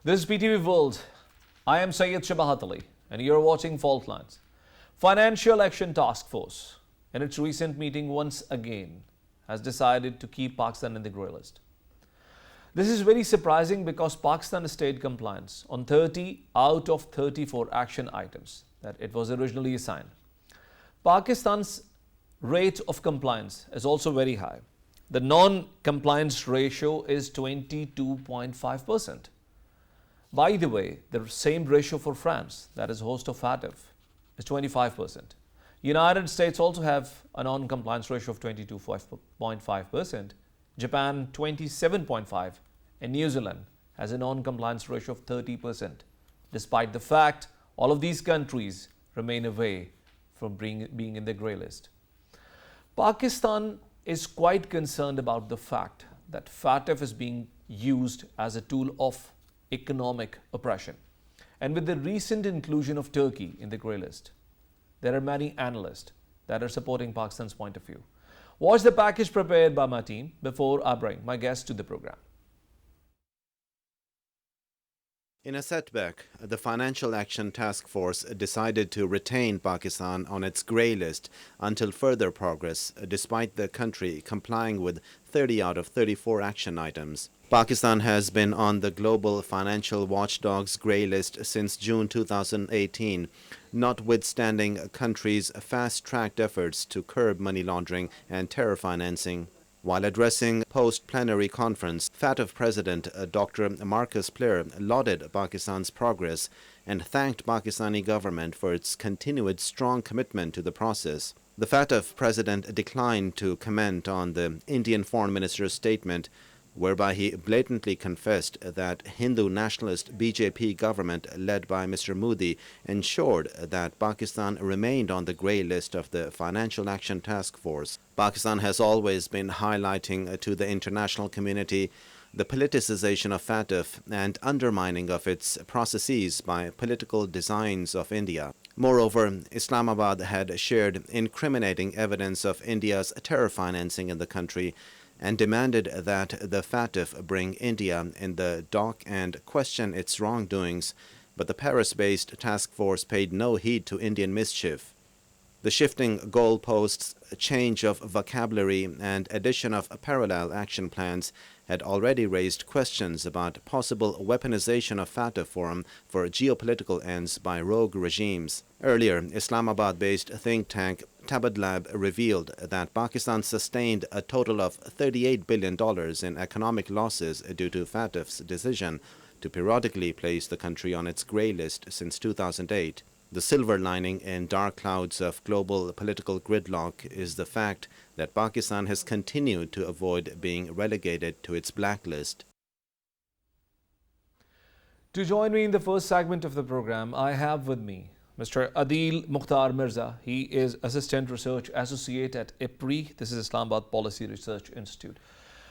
This is PTV World. I am Syed Shabahat and you're watching Faultlines. Financial Action Task Force, in its recent meeting once again, has decided to keep Pakistan in the grey list. This is very surprising because Pakistan stayed compliance on 30 out of 34 action items that it was originally assigned. Pakistan's rate of compliance is also very high. The non-compliance ratio is 22.5%. By the way, the same ratio for France, that is host of FATF, is 25%. United States also have a non-compliance ratio of 22.5%, Japan 27.5%, and New Zealand has a non-compliance ratio of 30%. Despite the fact, all of these countries remain away from being in the grey list. Pakistan is quite concerned about the fact that FATF is being used as a tool of economic oppression. And with the recent inclusion of Turkey in the grey list, there are many analysts that are supporting Pakistan's point of view. Watch the package prepared by my team before I bring my guest to the program. In a setback, the Financial Action Task Force decided to retain Pakistan on its grey list until further progress, despite the country complying with 30 out of 34 action items. Pakistan has been on the global financial watchdog's grey list since June 2018, notwithstanding the country's fast-tracked efforts to curb money laundering and terror financing. While addressing post-plenary conference, FATF President Dr. Marcus Player lauded Pakistan's progress and thanked Pakistani government for its continued strong commitment to the process. The FATF President declined to comment on the Indian Foreign Minister's statement, whereby he blatantly confessed that Hindu nationalist BJP government led by Mr. Modi ensured that Pakistan remained on the grey list of the Financial Action Task Force. Pakistan has always been highlighting to the international community the politicization of FATF and undermining of its processes by political designs of India. Moreover, Islamabad had shared incriminating evidence of India's terror financing in the country and demanded that the FATF bring India in the dock and question its wrongdoings, but the Paris-based task force paid no heed to Indian mischief. The shifting goalposts, change of vocabulary, and addition of parallel action plans had already raised questions about possible weaponization of FATF forum for geopolitical ends by rogue regimes. Earlier, Islamabad-based think tank Tabadlab revealed that Pakistan sustained a total of $38 billion in economic losses due to FATF's decision to periodically place the country on its grey list since 2008. The silver lining in dark clouds of global political gridlock is the fact that Pakistan has continued to avoid being relegated to its blacklist. To join me in the first segment of the program, I have with me Mr. Adeel Mukhtar Mirza. He is Assistant Research Associate at IPRI. This is Islamabad Policy Research Institute.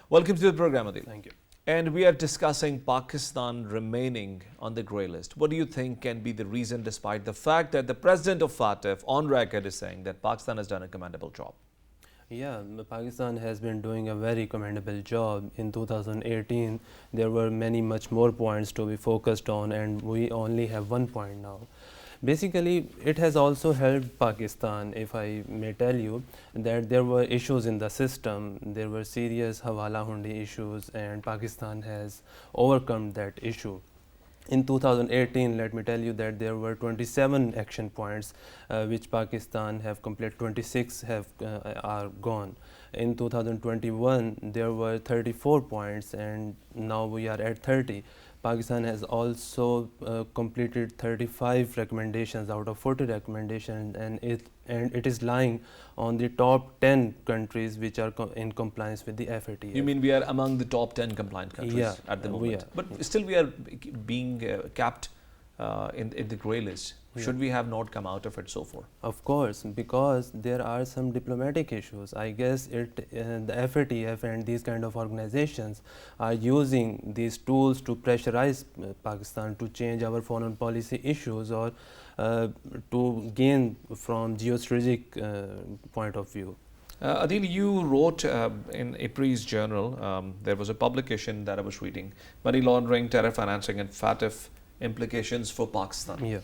Welcome to the program, Adeel. Thank you. And we are discussing Pakistan remaining on the grey list. What do you think can be the reason, despite the fact that the president of FATF on record is saying that Pakistan has done a commendable job? Yeah, Pakistan has been doing a very commendable job. In 2018, there were much more points to be focused on, and we only have 1 point now. Basically, it has also helped Pakistan, if I may tell you, that there were issues in the system. There were serious Hawala Hundi issues, and Pakistan has overcome that issue. In 2018, let me tell you that there were 27 action points, which Pakistan have completed. 26 are gone. In 2021, there were 34 points, and now we are at 30. Pakistan has also completed 35 recommendations out of 40 recommendations, and it is lying on the top 10 countries which are in compliance with the FATF. You mean we are among the top 10 compliant countries at the moment? But still we are being capped in the grey list. Should we have not come out of it so far? Of course, because there are some diplomatic issues. I guess the FATF and these kind of organizations are using these tools to pressurize Pakistan to change our foreign policy issues or to gain from geostrategic point of view. Adeel, you wrote in APRI's journal, there was a publication that I was reading, Money Laundering, Terror Financing and FATF Implications for Pakistan. Yeah.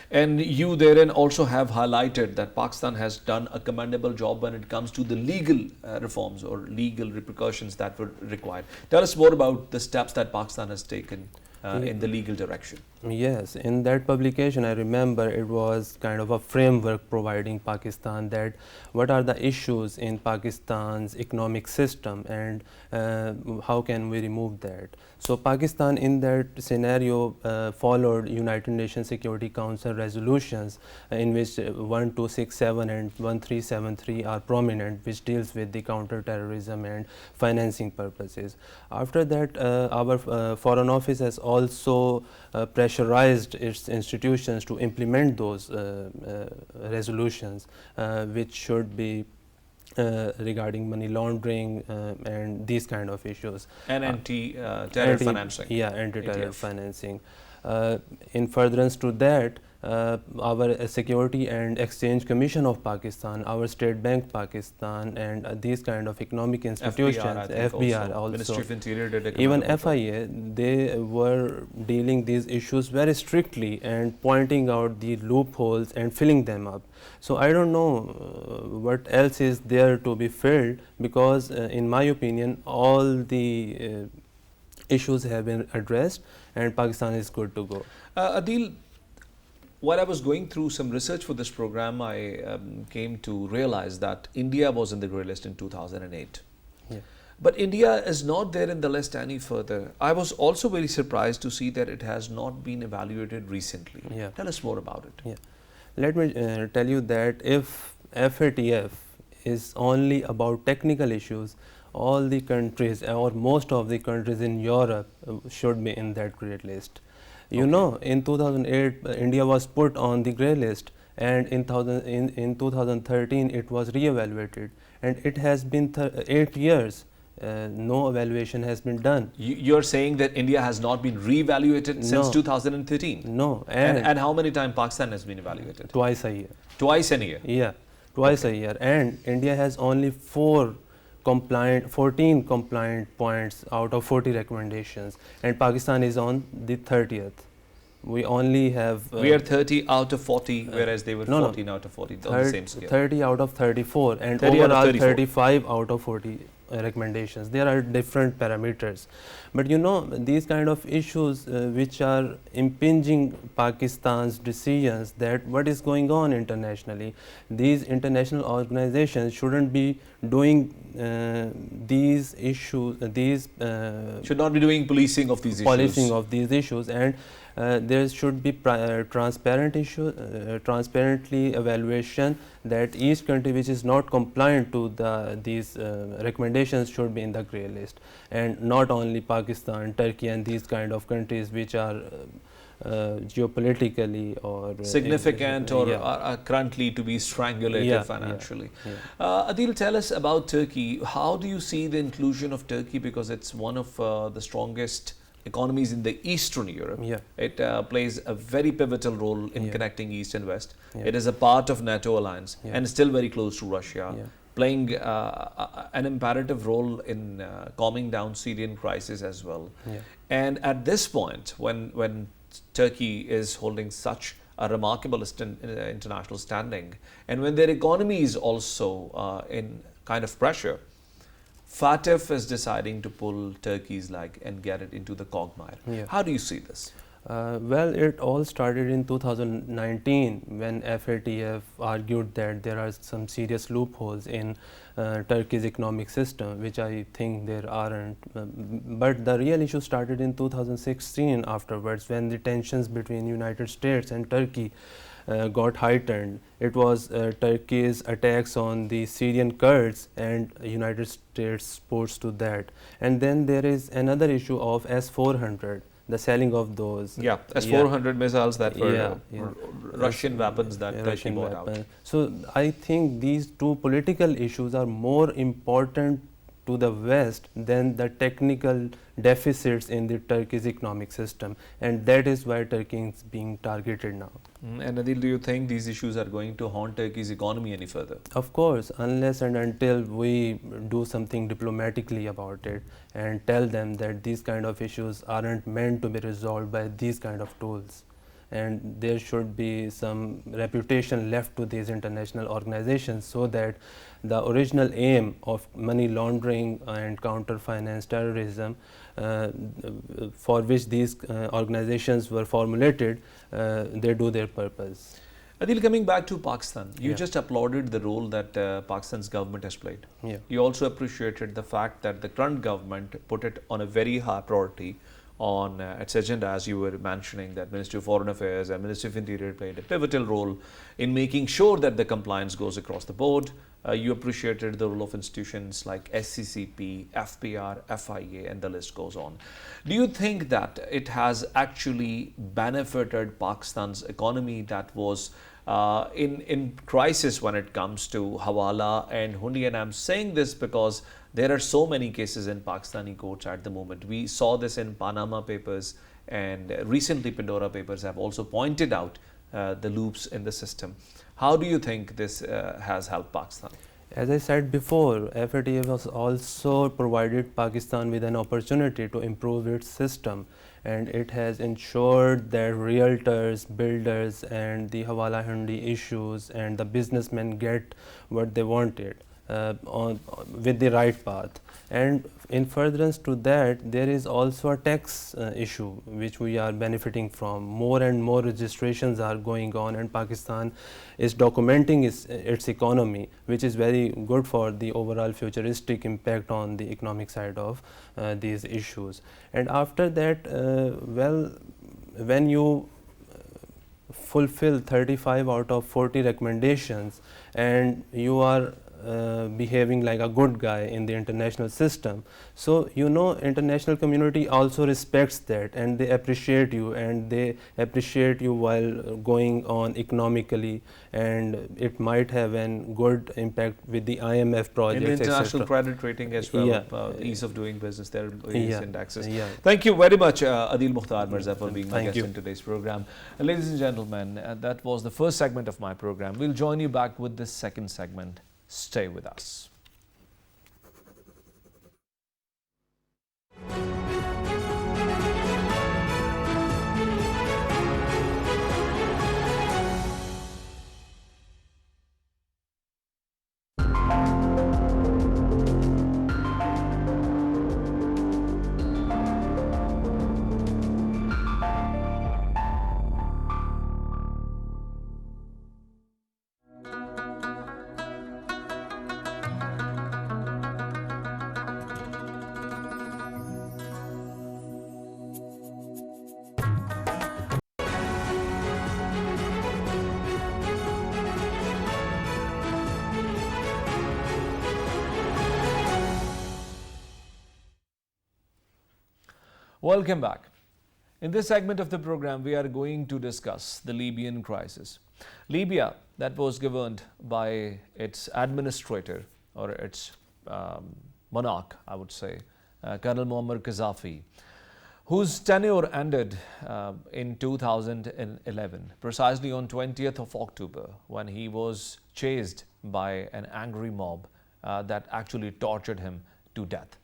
And you therein also have highlighted that Pakistan has done a commendable job when it comes to the legal reforms or legal repercussions that were required. Tell us more about the steps that Pakistan has taken in the legal direction. Yes, in that publication I remember it was kind of a framework providing Pakistan that what are the issues in Pakistan's economic system and how can we remove that. So Pakistan in that scenario followed United Nations Security Council resolutions in which 1267 and 1373 are prominent, which deals with the counter-terrorism and financing purposes. After that our Foreign Office has also pressurized its institutions to implement those resolutions which should be regarding money laundering and these kind of issues. And anti-terror financing. Yeah, anti-terror ATF. financing. In furtherance to that, our Security and Exchange Commission of Pakistan, our State Bank Pakistan, and these kind of economic institutions, FBR also, Ministry of Interior did a even commendable job. FIA, they were dealing these issues very strictly and pointing out the loopholes and filling them up. So I don't know what else is there to be filled, because in my opinion all the issues have been addressed and Pakistan is good to go. Adeel, while I was going through some research for this program, I came to realize that India was in the grey list in 2008. Yeah. But India is not there in the list any further. I was also very surprised to see that it has not been evaluated recently. Yeah. Tell us more about it. Yeah. Let me tell you that if FATF is only about technical issues, all the countries or most of the countries in Europe should be in that grey list. You know, in 2008, India was put on the grey list, and in 2013 it was re-evaluated, and it has been 8 years. No evaluation has been done. You're saying that India has not been re-evaluated since 2013? No. And how many times Pakistan has been evaluated? Twice a year. Twice in a year? Yeah, twice a year. And India has only 14 compliant points out of 40 recommendations, and Pakistan is on the 30th. We only have... we are 30 out of 40, whereas they were 14 out of 40 on the same scale. 30 out of 34, and 30 out of overall 34. 35 out of 40 recommendations. There are different parameters. But you know, these kind of issues which are impinging Pakistan's decisions, that what is going on internationally, these international organizations shouldn't be doing these issues, should not be doing policing of these issues. Policing of these issues, and there should be transparently evaluation that each country which is not compliant to these recommendations should be in the grey list, and not only Pakistan, Turkey and these kind of countries which are geopolitically or significant or are currently to be strangulated financially. Adeel, tell us about Turkey. How do you see the inclusion of Turkey, because it's one of the strongest economies in the Eastern Europe? It plays a very pivotal role in connecting East and West. It is a part of NATO alliance and still very close to Russia, playing an imperative role in calming down Syrian crisis as well. And at this point, when Turkey is holding such a remarkable international standing, and when their economy is also in kind of pressure, FATF is deciding to pull Turkey's leg and get it into the quagmire. How do you see this? Well, it all started in 2019 when FATF argued that there are some serious loopholes in Turkey's economic system, which I think there aren't. But the real issue started in 2016 afterwards, when the tensions between United States and Turkey got heightened. It was Turkey's attacks on the Syrian Kurds and United States supports to that. And then there is another issue of S-400, the selling of those. S-400 missiles that were Russian weapons that Turkey bought out. So I think these two political issues are more important to the West than the technical deficits in the Turkey's economic system, and that is why Turkey is being targeted now. And Adeel, do you think these issues are going to haunt Turkey's economy any further? Of course, unless and until we do something diplomatically about it and tell them that these kind of issues aren't meant to be resolved by these kind of tools, and there should be some reputation left to these international organizations so that the original aim of money laundering and counter finance terrorism for which these organizations were formulated, they do their purpose. Adeel, coming back to Pakistan, you Yeah. just applauded the role that Pakistan's government has played. Yeah. You also appreciated the fact that the current government put it on a very high priority on its agenda, as you were mentioning, that Ministry of Foreign Affairs and Ministry of Interior played a pivotal role in making sure that the compliance goes across the board. You appreciated the role of institutions like SCCP, FPR, FIA, and the list goes on. Do you think that it has actually benefited Pakistan's economy that was in crisis when it comes to Hawala and Hundi? And I'm saying this because there are so many cases in Pakistani courts at the moment. We saw this in Panama Papers, and recently Pandora Papers have also pointed out the loops in the system. How do you think this has helped Pakistan? As I said before, FATF has also provided Pakistan with an opportunity to improve its system, and it has ensured that realtors, builders, and the Hawala Hundi issues and the businessmen get what they wanted with the right path. And in furtherance to that, there is also a tax issue which we are benefiting from. More and more registrations are going on, and Pakistan is documenting its economy, which is very good for the overall futuristic impact on the economic side of these issues. And after that, well, when you fulfill 35 out of 40 recommendations and you are behaving like a good guy in the international system, so international community also respects that, and they appreciate you, and they appreciate you while going on economically, and it might have a good impact with the IMF projects, In the international etc. credit rating as well, Yeah. ease of doing business, there is Yeah. indexes. Yeah. Thank you very much, Adeel Mukhtar Mirza, for being my Thank guest you. in today's program. Ladies and gentlemen, that was the first segment of my program. We'll join you back with this second segment. Stay with us. Welcome back. In this segment of the program, we are going to discuss the Libyan crisis. Libya, that was governed by its administrator, or its monarch, I would say, Colonel Muammar Gaddafi, whose tenure ended in 2011, precisely on 20th of October, when he was chased by an angry mob that actually tortured him to death.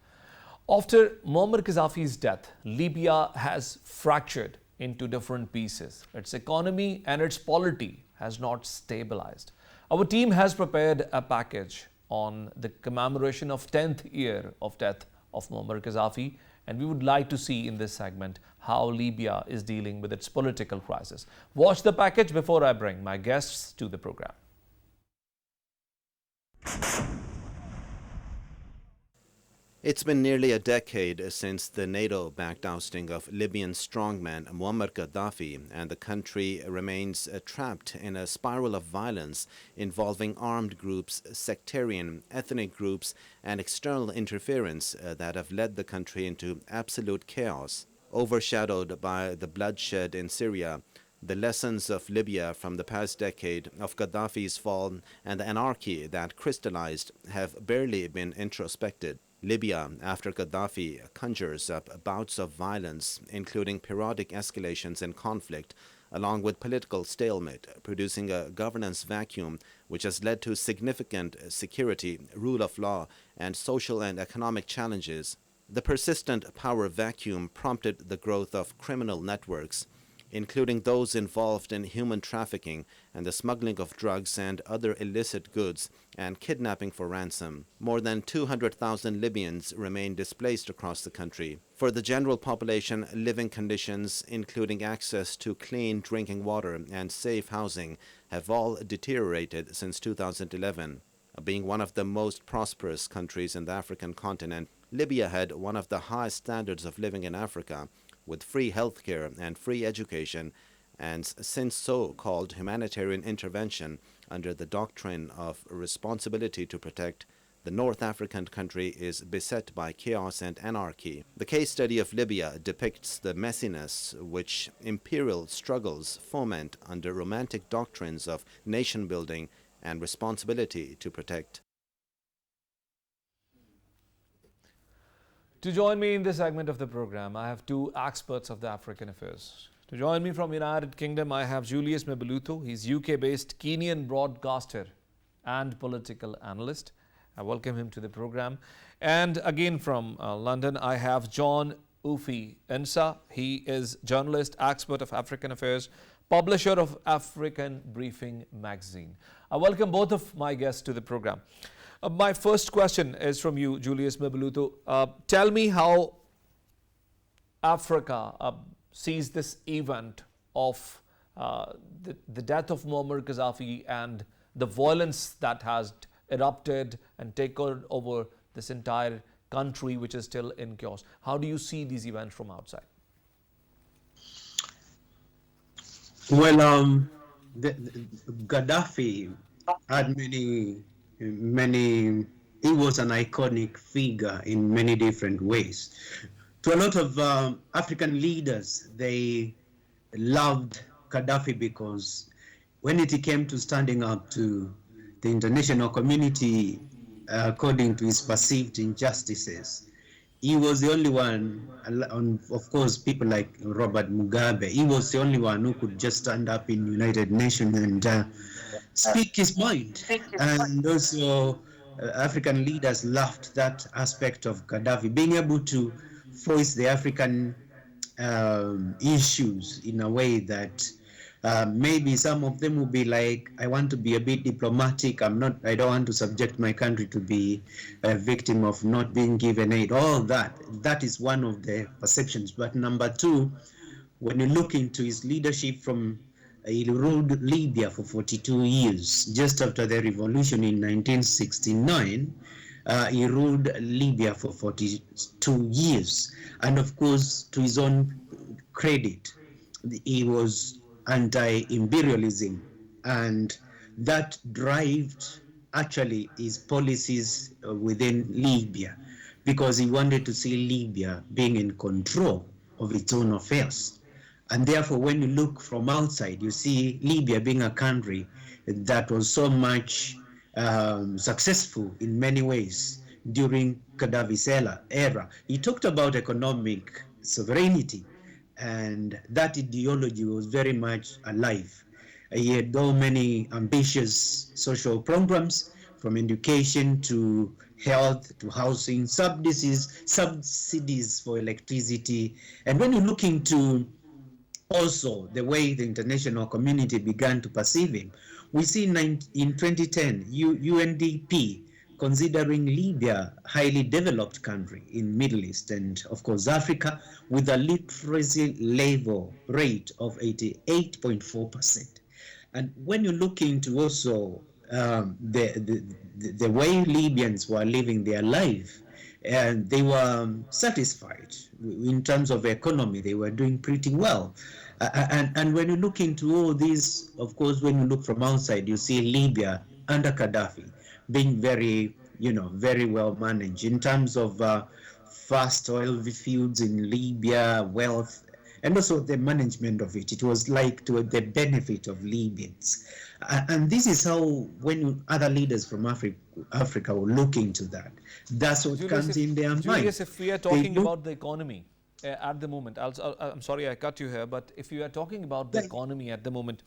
After Muammar Gaddafi's death, Libya has fractured into different pieces. Its economy and its polity has not stabilized. Our team has prepared a package on the commemoration of 10th year of death of Muammar Gaddafi, and we would like to see in this segment how Libya is dealing with its political crisis. Watch the package before I bring my guests to the program. It's been nearly a decade since the NATO-backed ousting of Libyan strongman Muammar Gaddafi, and the country remains trapped in a spiral of violence involving armed groups, sectarian, ethnic groups, and external interference that have led the country into absolute chaos. Overshadowed by the bloodshed in Syria, the lessons of Libya from the past decade of Gaddafi's fall and the anarchy that crystallized have barely been introspected. Libya, after Gaddafi, conjures up bouts of violence, including periodic escalations in conflict, along with political stalemate, producing a governance vacuum which has led to significant security, rule of law, and social and economic challenges. The persistent power vacuum prompted the growth of criminal networks, including those involved in human trafficking and the smuggling of drugs and other illicit goods and kidnapping for ransom. More than 200,000 Libyans remain displaced across the country. For the general population, living conditions, including access to clean drinking water and safe housing, have all deteriorated since 2011. Being one of the most prosperous countries in the African continent, Libya had one of the highest standards of living in Africa, with free healthcare and free education, and since so-called humanitarian intervention under the doctrine of responsibility to protect, the North African country is beset by chaos and anarchy. The case study of Libya depicts the messiness which imperial struggles foment under romantic doctrines of nation-building and responsibility to protect. To join me in this segment of the program, I have two experts of the African affairs. To join me from United Kingdom, I have Julius Mbaluto. He's UK-based Kenyan broadcaster and political analyst. I welcome him to the program. And again from London, I have John OFFEI-ANSAH. He is journalist, expert of African affairs, publisher of African Briefing magazine. I welcome both of my guests to the program. My first question is from you, Julius Mbaluto. Tell me how Africa sees this event of the death of Muammar Gaddafi and the violence that has erupted and taken over this entire country, which is still in chaos. How do you see these events from outside? Well, Gaddafi had many, he was an iconic figure in many different ways. To a lot of African leaders, they loved Gaddafi because when it came to standing up to the international community, according to his perceived injustices, he was the only one, of course, people like Robert Mugabe, he was the only one who could just stand up in United Nations and speak his mind. And also, African leaders loved that aspect of Gaddafi, being able to voice the African issues in a way that maybe some of them will be like, I want to be a bit diplomatic, I don't want to subject my country to be a victim of not being given aid. All that is one of the perceptions. But number two, when you look into his leadership he ruled Libya for 42 years. Just after the revolution in 1969, he ruled Libya for 42 years. And of course, to his own credit, he was anti-imperialism, and that drove actually his policies within Libya, because he wanted to see Libya being in control of its own affairs. And therefore, when you look from outside, you see Libya being a country that was so much successful in many ways during Gaddafi's era. He talked about economic sovereignty, and that ideology was very much alive. He had so many ambitious social programs, from education to health to housing, subsidies for electricity. And when you look into also the way the international community began to perceive him, we see in 2010, UNDP considering Libya a highly developed country in Middle East and of course Africa, with a literacy level rate of 88.4%. And when you look into also the way Libyans were living their life, and they were satisfied in terms of economy, they were doing pretty well. And when you look into all these, of course, when you look from outside, you see Libya under Gaddafi being very, very well managed in terms of vast oil fields in Libya, wealth, and also the management of it. It was like to the benefit of Libyans. And this is how, when other leaders from Africa were looking to that, that's what comes in their mind. If we are They talking look- about the economy at the moment, I'm sorry I cut you here, but if you are talking about the economy at the moment,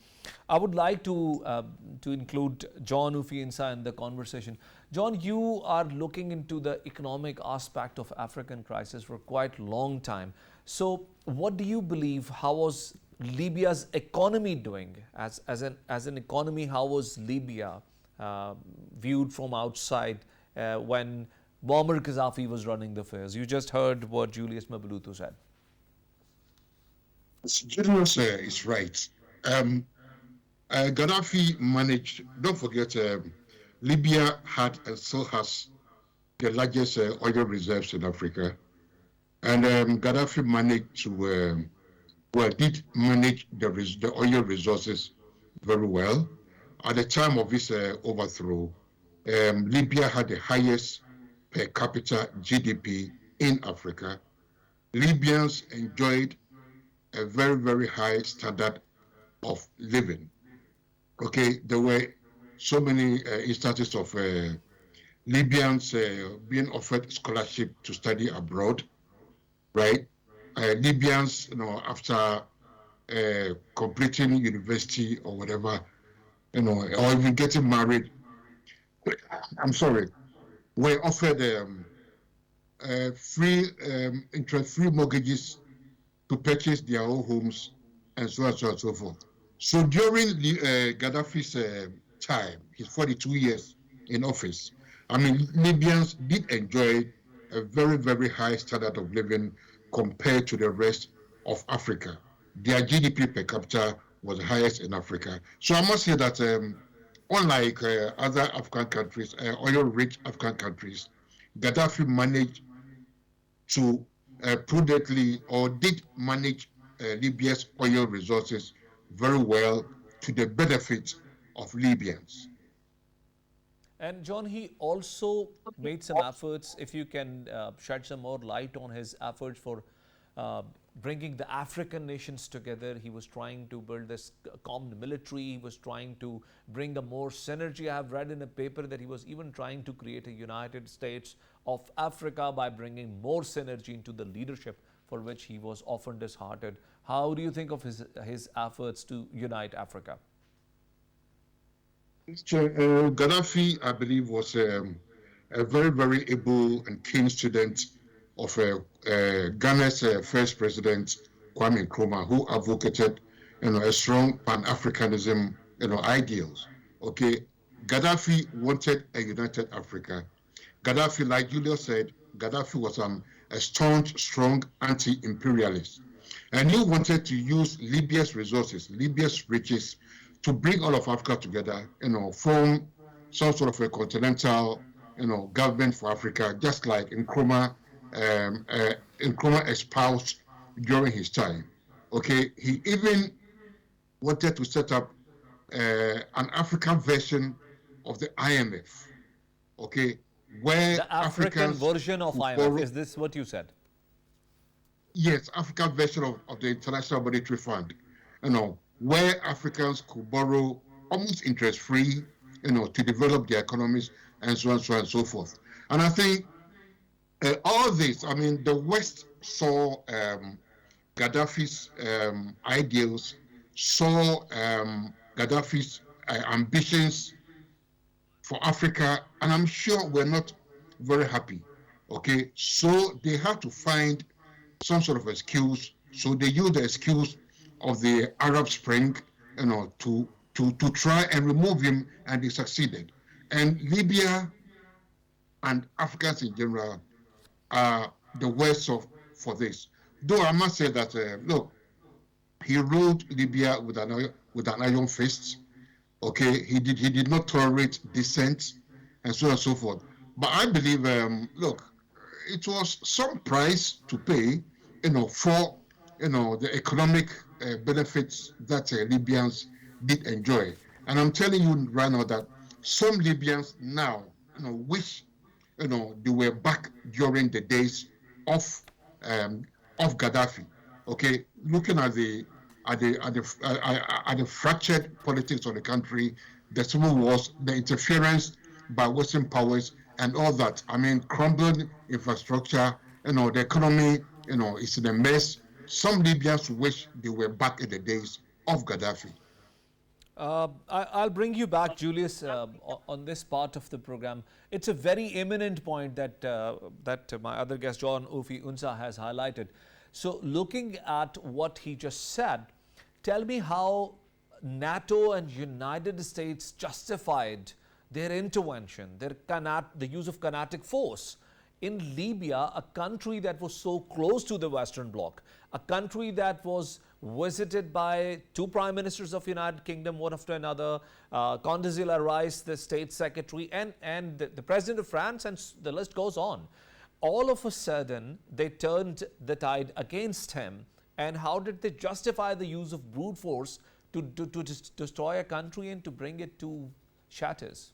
I would like to include John OFFEI-ANSAH in the conversation. John, you are looking into the economic aspect of African crisis for quite a long time. So what do you believe, how was Libya's economy doing? As an economy, how was Libya viewed from outside when Muammar Gaddafi was running the affairs? You just heard what Julius Mbaluto said. Julius is right. Gaddafi managed, don't forget, Libya had and still has the largest oil reserves in Africa. And Gaddafi managed to, did manage the oil resources very well. At the time of his overthrow, Libya had the highest per capita GDP in Africa. Libyans enjoyed a very, very high standard of living. Okay, there were so many instances of Libyans being offered scholarship to study abroad, right? Libyans, after completing university or whatever, or even getting married, were offered free, interest-free mortgages to purchase their own homes, and so on and so forth. So during Gaddafi's time, his 42 years in office, I mean, Libyans did enjoy a very, very high standard of living compared to the rest of Africa. Their GDP per capita was the highest in Africa. So I must say that unlike other African countries, oil-rich African countries, Gaddafi managed to prudently, or did manage Libya's oil resources very well to the benefit of Libyans. And John, he also made some efforts, if you can shed some more light on his efforts for bringing the African nations together. He was trying to build this common military. He was trying to bring a more synergy. I have read in a paper that he was even trying to create a United States of Africa by bringing more synergy into the leadership, for which he was often disheartened. How do you think of his efforts to unite Africa? Gaddafi, I believe, was a very, very able and keen student of Ghana's first president, Kwame Nkrumah, who advocated, a strong Pan-Africanism, ideals. Okay, Gaddafi wanted a united Africa. Gaddafi, like Julius said, Gaddafi was a staunch, strong anti-imperialist, and he wanted to use Libya's resources, Libya's riches, to bring all of Africa together, form some sort of a continental, government for Africa, just like Nkrumah espoused during his time. Okay, he even wanted to set up an African version of the IMF. Okay, where the African version of IMF, is this what you said? Yes, African version of the International Monetary Fund, where Africans could borrow almost interest-free, to develop their economies, and so on and so forth. And I think all this, I mean, the West saw Gaddafi's ideals, saw Gaddafi's ambitions for Africa, and I'm sure we're not very happy. Okay, so they had to find some sort of excuse. So they used the excuse of the Arab Spring, to try and remove him, and they succeeded. And Libya and Africans in general are the worst off for this. Though I must say that, look, he ruled Libya with an iron fist. Okay, he did not tolerate dissent, and so on and so forth. But I believe, look, it was some price to pay, for the economic benefits that Libyans did enjoy. And I'm telling you right now that some Libyans now, wish, they were back during the days of Gaddafi. okay, looking at the fractured politics of the country, the civil wars, the interference by Western powers, and all that. I mean, crumbling infrastructure, the economy, it's in a mess. Some Libyans wish they were back in the days of Gaddafi. I'll bring you back, Julius, on this part of the program. It's a very imminent point that my other guest, John OFFEI-ANSAH, has highlighted. So, looking at what he just said, tell me how NATO and United States justified their intervention, the use of kinetic force in Libya, a country that was so close to the Western Bloc, a country that was visited by two prime ministers of United Kingdom, one after another, Condoleezza Rice, the state secretary, and the president of France, and the list goes on. All of a sudden, they turned the tide against him. And how did they justify the use of brute force to destroy a country and to bring it to shatters?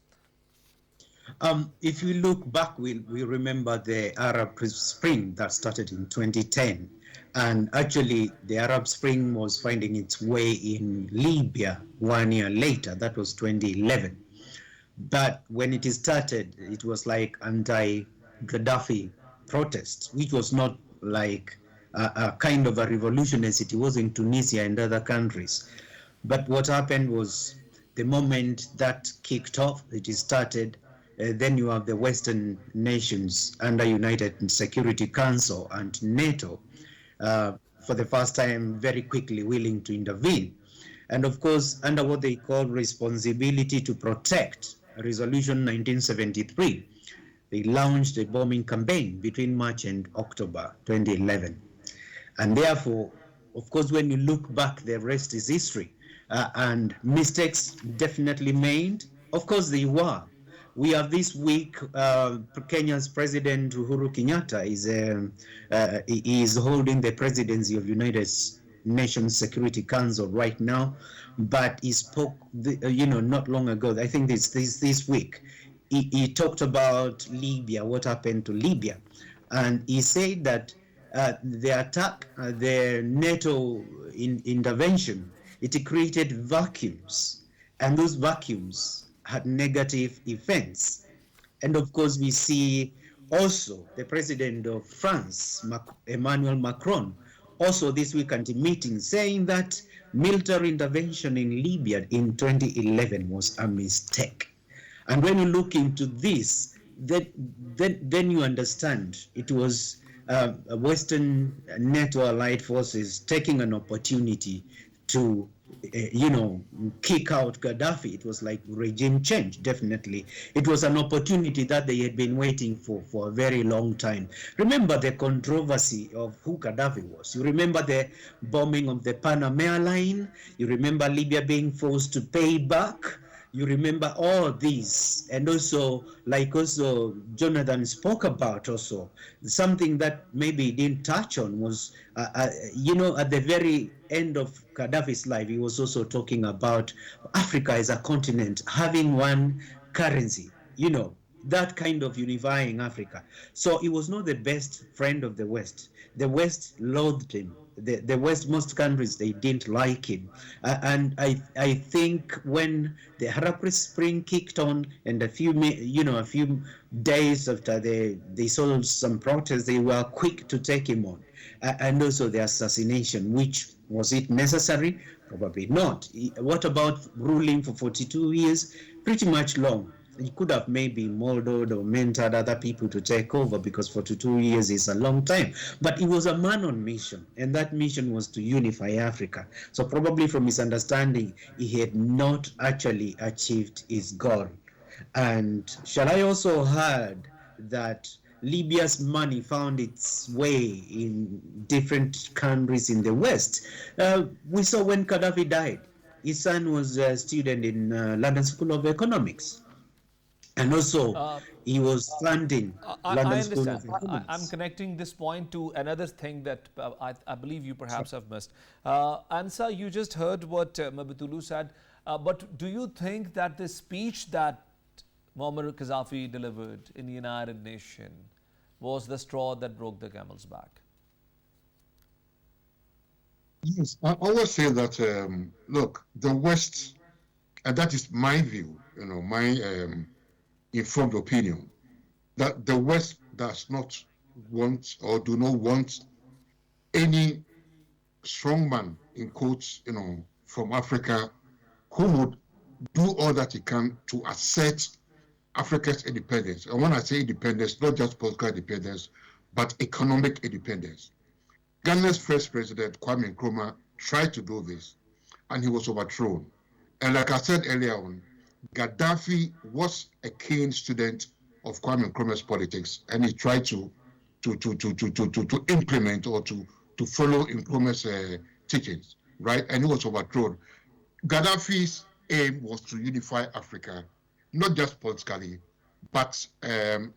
If you look back, we remember the Arab Spring that started in 2010. And actually, the Arab Spring was finding its way in Libya 1 year later. That was 2011. But when it started, it was like anti-Gaddafi protests, which was not like a kind of a revolution as it was in Tunisia and other countries. But what happened was the moment that kicked off, it started, then you have the Western nations under United Security Council and NATO for the first time very quickly willing to intervene. And of course, under what they call responsibility to protect, Resolution 1973, they launched a bombing campaign between March and October 2011. And therefore, of course, when you look back, the rest is history. And mistakes definitely made. Of course, they were. We have this week, Kenya's President Uhuru Kenyatta is holding the presidency of United Nations Security Council right now, but he spoke, not long ago. I think this week, he talked about Libya, what happened to Libya, and he said that the attack, the NATO intervention, it created vacuums, and those vacuums had negative effects. And of course, we see also the president of France, Emmanuel Macron, also this week at a meeting saying that military intervention in Libya in 2011 was a mistake. And when you look into this, then you understand it was Western NATO allied forces taking an opportunity to kick out Gaddafi. It was like regime change, definitely. It was an opportunity that they had been waiting for a very long time. Remember the controversy of who Gaddafi was. You remember the bombing of the Panama line. You remember Libya being forced to pay back. You remember all these, and also Jonathan spoke about also something that maybe he didn't touch on was at the very end of Gaddafi's life, he was also talking about Africa as a continent having one currency, that kind of unifying Africa. So he was not the best friend of the West. The West loathed him. The West, most countries, they didn't like him. And I think when the Arab Spring kicked on and a few days after they saw some protests, they were quick to take him on. And also the assassination, which was it necessary? Probably not. What about ruling for 42 years? Pretty much long. He could have maybe molded or mentored other people to take over, because 42 years is a long time. But he was a man on mission, and that mission was to unify Africa. So probably from his understanding, he had not actually achieved his goal. And shall I also add that Libya's money found its way in different countries in the West. We saw when Gaddafi died, his son was a student in London School of Economics. And also, he was funding London School of Economics. I'm connecting this point to another thing that I believe you perhaps have missed. Ansah, you just heard what Mabutulu said, but do you think that the speech that Muammar Gaddafi delivered in the United Nations was the straw that broke the camel's back? Yes, I always say that, look, the West, and that is my view, my informed opinion, that the West does not want or do not want any strongman, in quotes, from Africa who would do all that he can to assert Africa's independence. And when I say independence, not just political independence, but economic independence. Ghana's first president, Kwame Nkrumah, tried to do this, and he was overthrown. And like I said earlier on, Gaddafi was a keen student of Kwame Nkrumah's politics, and he tried to implement or to follow Nkrumah's teachings, right? And he was overthrown. Gaddafi's aim was to unify Africa, not just politically, but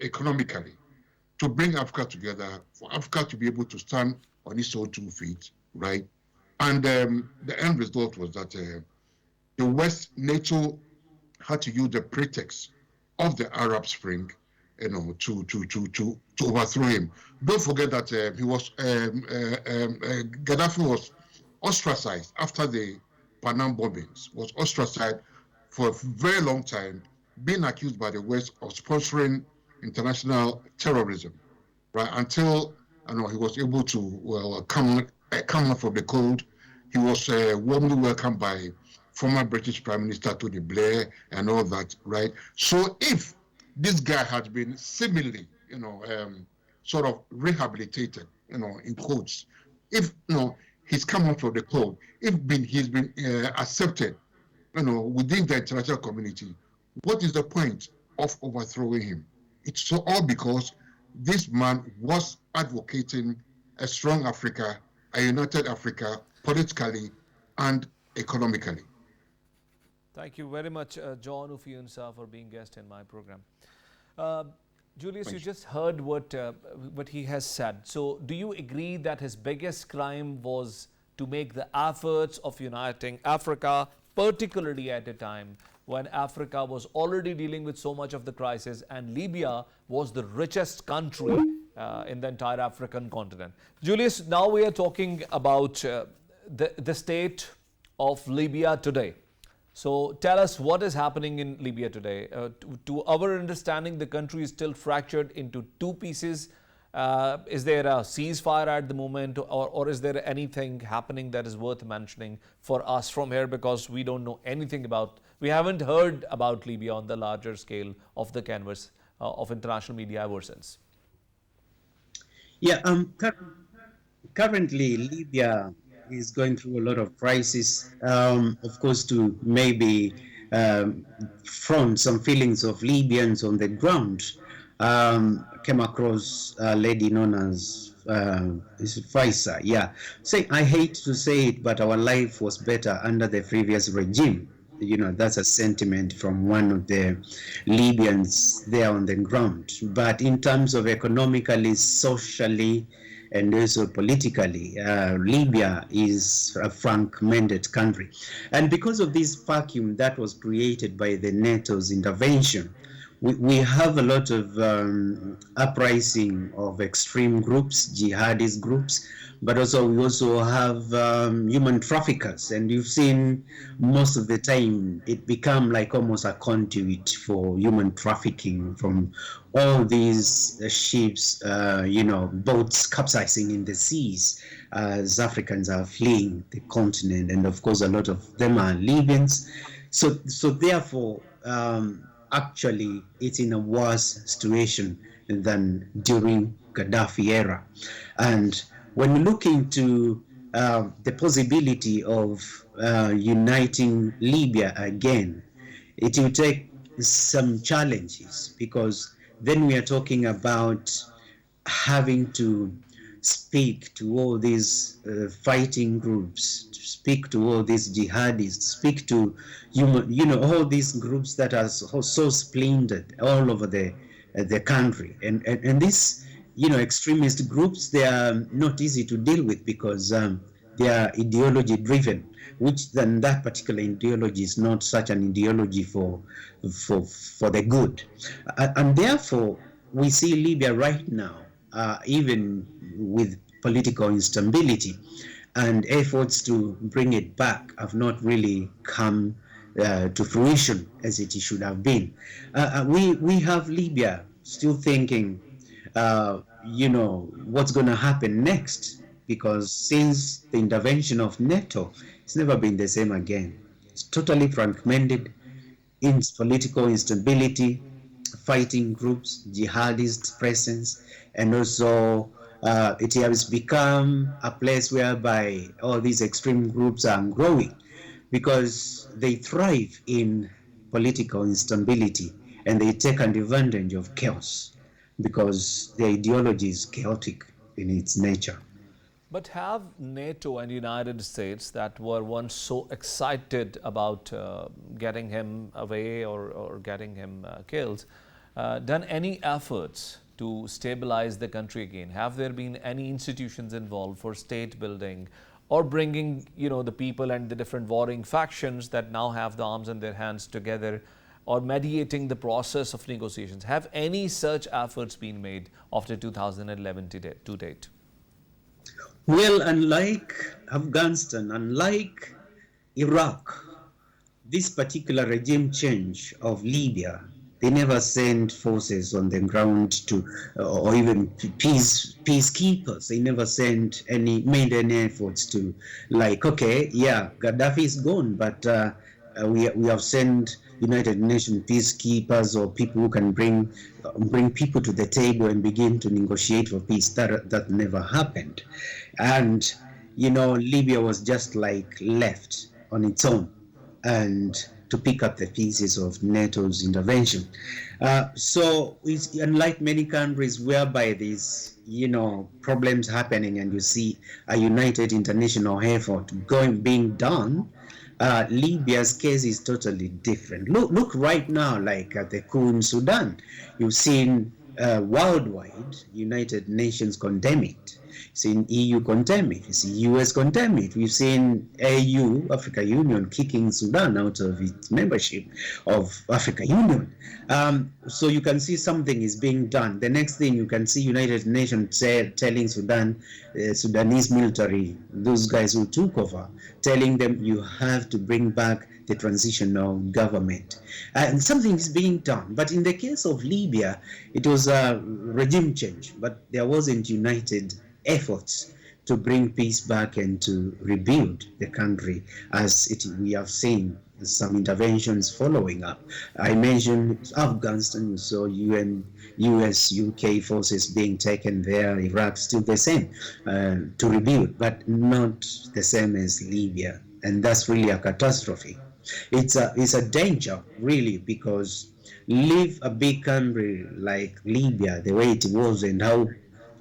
economically, to bring Africa together, for Africa to be able to stand on its own 2 feet, right? And the end result was that the West, NATO, had to use the pretext of the Arab Spring, to overthrow him. Don't forget that Gaddafi was ostracized after the Panam bombings, was ostracized for a very long time, being accused by the West of sponsoring international terrorism, right? Until he was able to come out from the cold. He was warmly welcomed by former British Prime Minister Tony Blair and all that, right? So if this guy had been similarly, sort of rehabilitated, in quotes, if he's come out of the cold, if he's been accepted, within the international community, what is the point of overthrowing him? It's all because this man was advocating a strong Africa, a united Africa, politically and economically. Thank you very much, John OFFEI-ANSAH, for being guest in my program. Julius, you just heard what he has said. So do you agree that his biggest crime was to make the efforts of uniting Africa, particularly at a time when Africa was already dealing with so much of the crisis and Libya was the richest country in the entire African continent? Julius, now we are talking about the state of Libya today. So tell us what is happening in Libya today. To our understanding, the country is still fractured into 2 pieces. Is there a ceasefire at the moment, or is there anything happening that is worth mentioning for us from here, because we don't know anything about, we haven't heard about Libya on the larger scale of the canvas of international media ever since. Yeah, currently Libya is going through a lot of crisis, of course, to maybe front some feelings of Libyans on the ground. Came across a lady known as Faisa, yeah. Say, I hate to say it, but our life was better under the previous regime. That's a sentiment from one of the Libyans there on the ground. But in terms of economically, socially, and also politically, Libya is a fragmented country. And because of this vacuum that was created by the NATO's intervention, we have a lot of uprising of extreme groups, jihadist groups, but also we also have human traffickers. And you've seen most of the time it become like almost a conduit for human trafficking from all these ships, boats capsizing in the seas as Africans are fleeing the continent. And of course, a lot of them are Libyans. So therefore, actually, it's in a worse situation than during Gaddafi era. And when we look into the possibility of uniting Libya again, it will take some challenges, because then we are talking about having to speak to all these fighting groups, to speak to all these jihadists, speak to all these groups that are so splintered all over the country, and these extremist groups, they are not easy to deal with, because they are ideology driven, which then that particular ideology is not such an ideology for the good, and therefore we see Libya right now, even with political instability, and efforts to bring it back have not really come to fruition as it should have been. We have Libya still thinking, what's going to happen next? Because since the intervention of NATO, it's never been the same again. It's totally fragmented in political instability, fighting groups, jihadist presence, and also it has become a place whereby all these extreme groups are growing because they thrive in political instability and they take advantage of chaos because their ideology is chaotic in its nature. But have NATO and United States, that were once so excited about getting him away or getting him killed, done any efforts to stabilize the country again? Have there been any institutions involved for state building or bringing, the people and the different warring factions that now have the arms in their hands together, or mediating the process of negotiations? Have any such efforts been made after 2011 to date? Well, unlike Afghanistan, unlike Iraq, this particular regime change of Libya, they never sent forces on the ground to, or even peacekeepers. They never made any efforts to, like, okay, yeah, Gaddafi is gone, but we have sent United Nations peacekeepers or people who can bring people to the table and begin to negotiate for peace. That never happened, and Libya was just like left on its own, and to pick up the pieces of NATO's intervention. So it's unlike many countries whereby these problems happening and you see a united international effort being done. Libya's case is totally different. Look right now, like at the coup in Sudan. You've seen worldwide United Nations condemn it. You've seen EU condemn it. You've seen US condemn it. We've seen AU, Africa Union, kicking Sudan out of its membership of Africa Union. So you can see something is being done. The next thing you can see United Nations telling Sudanese military, those guys who took over, telling them you have to bring back the transitional government. And something is being done. But in the case of Libya, it was a regime change, but there wasn't united efforts to bring peace back and to rebuild the country, as we have seen some interventions following up. I mentioned Afghanistan, so US, UK forces being taken there, Iraq still the same to rebuild, but not the same as Libya. And that's really a catastrophe. It's a danger, really, because leave a big country like Libya the way it was and how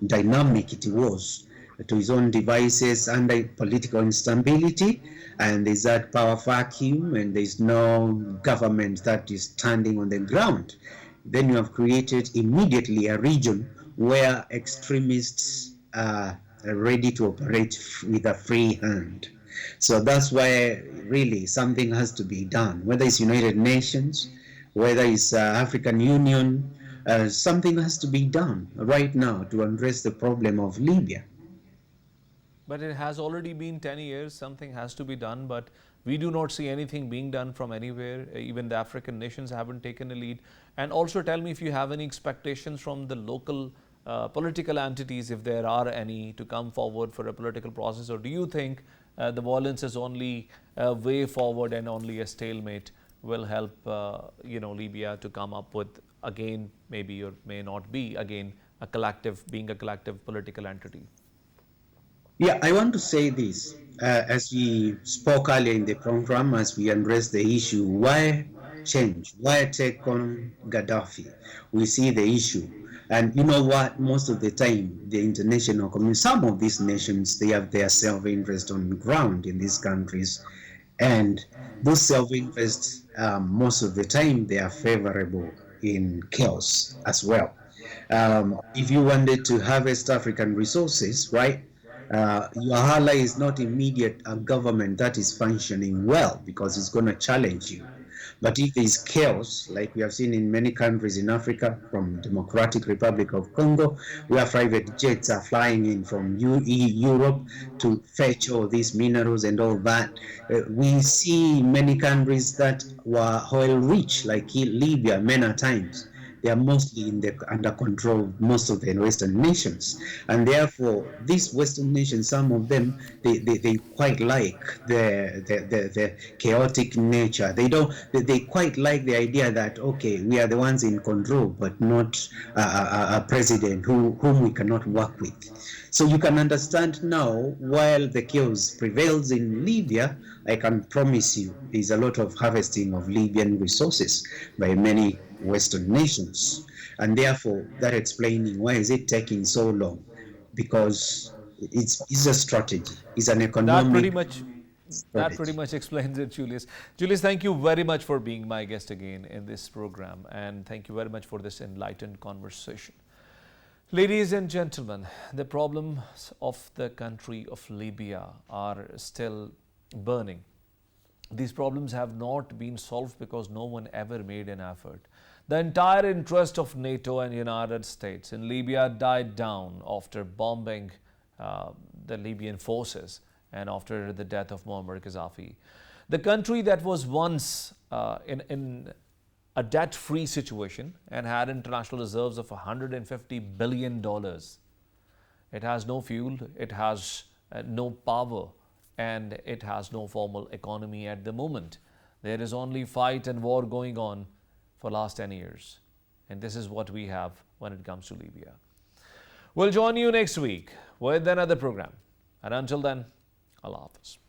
dynamic it was to its own devices under political instability, and there's that power vacuum and there's no government that is standing on the ground. Then you have created immediately a region where extremists are ready to operate with a free hand. So that's why really something has to be done, whether it's United Nations, whether it's African Union, something has to be done right now to address the problem of Libya. But it has already been 10 years, something has to be done, but we do not see anything being done from anywhere. Even the African nations haven't taken a lead. And also tell me if you have any expectations from the local political entities, if there are any, to come forward for a political process, or do you think the violence is only a way forward and only a stalemate will help Libya to come up with, again, maybe or may not be, again, being a collective political entity? Yeah, I want to say this. As we spoke earlier in the program, as we addressed the issue, why change? Why take on Gaddafi? We see the issue. And you know what? Most of the time, the international community, some of these nations, they have their self-interest on the ground in these countries. And those self-interests, most of the time, they are favorable in chaos as well. If you wanted to harvest African resources, right? Your ally is not immediate a government that is functioning well, because it's going to challenge you. But if there's chaos, like we have seen in many countries in Africa, from Democratic Republic of Congo, where private jets are flying in from Europe to fetch all these minerals and all that, we see many countries that were oil rich, like Libya, many times. They are mostly under control of most of the Western nations. And therefore, these Western nations, some of them, they quite like the chaotic nature. They quite like the idea that, okay, we are the ones in control, but not a president whom we cannot work with. So you can understand now, while the chaos prevails in Libya, I can promise you there's a lot of harvesting of Libyan resources by many Western nations. And therefore, that explaining why is it taking so long? Because it's a strategy. It's an That pretty economic much that pretty strategy. much explains it, Julius. Julius, thank you very much for being my guest again in this program, and thank you very much for this enlightened conversation. Ladies and gentlemen, the problems of the country of Libya are still burning. These problems have not been solved because no one ever made an effort. The entire interest of NATO and United States in Libya died down after bombing the Libyan forces and after the death of Muammar Gaddafi. The country that was once in a debt-free situation and had international reserves of $150 billion. It has no fuel, it has no power, and it has no formal economy at the moment. There is only fight and war going on for last 10 years. And this is what we have when it comes to Libya. We'll join you next week with another program. And until then, Allah Hafiz.